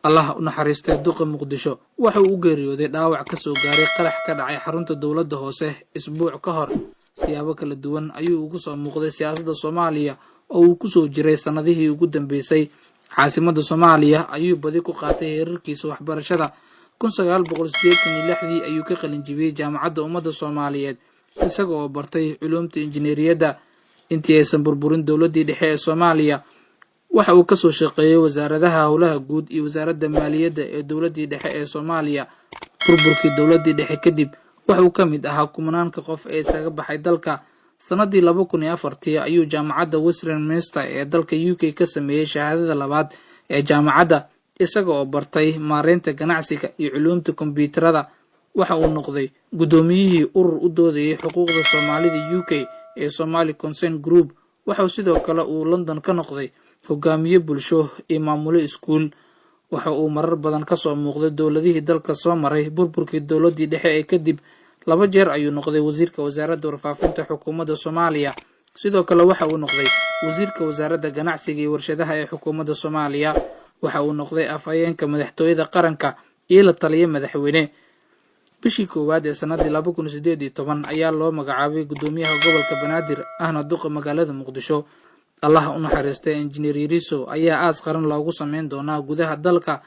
Allah u naxariistay duqa Muqdisho waxa uu geeriyooday dhaawac ka soo gaaray qarax ka dhacay xarunta dawladda hoose isbuuc ka hor. siyaabo kala duwan ayuu ugu soo muuqday siyaasadda Soomaaliya oo uu ku soo jiray sanadihii ugu dambeysay. Caasimadda Soomaaliya ayuu badi ku qaatay heerarkiisa waxbarashada. 1986 ayuu ka qalin jebiyay Jaamacadda Ummadda Soomaaliyeed isaga oo bartay culuumta injineeriyadda. Intii aysan burburin dawladdii dhexe ee Soomaaliya waxa uu ka soo shaqeeyay wasaaradaha howlaha guud iyo wasaaradda maaliyadda ee dawladdii dhexe ee Soomaaliya. Burburkii dawladdii dhexe kadib waxa uu ka mid ahaa kumanaanka qof ee isaga baxay dalka. Sanadii 2004 ayuu Jaamacadda Westminster ee dalka UK ka sameeyay shahaadada labaad ee jaamacadda isaga oo bartay maareynta ganacsiga iyo culuumta kombiyuutarada. waxa uu noqday gudoomiyihii urur u doodayay xuquuqda Soomaalida UK ee Somali Concern Group. waxa sidoo kale uu London ka noqday hogaamiye bulsho iyo maamule iskuul. waxa uu marar badan ka soo muuqday dawladihii dalka soo maray burburkii dawladdii dhexe ee kadib. 2 jeer ayuu noqday wasiirka wasaaradda warfaafinta xukuumadda Soomaaliya. sidoo kale waxa uu noqday wasiirka wasaaradda ganacsiga iyo warshadaha ee xukuumadda Soomaaliya. waxa uu noqday afhayeenka madaxtooyada qaranka iyo la taliye madaxweyne. bishii koowaad ee sanadii 2018 ayaa loo magacaabay gudoomiyaha gobolka Banaadir ahna duqa magaalada Muqdisho. Allah u naxariistay Engineer Yariso ayaa aas qaran loogu sameyn doonaa gudaha dalka.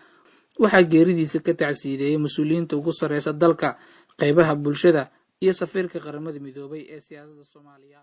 waxa geeridiisa ka tacsiideeyay mas'uuliyiinta ugu sareysa dalka, qaybaha bulshada iyo safiirka qaramada midoobay ee siyaasadda Soomaaliya.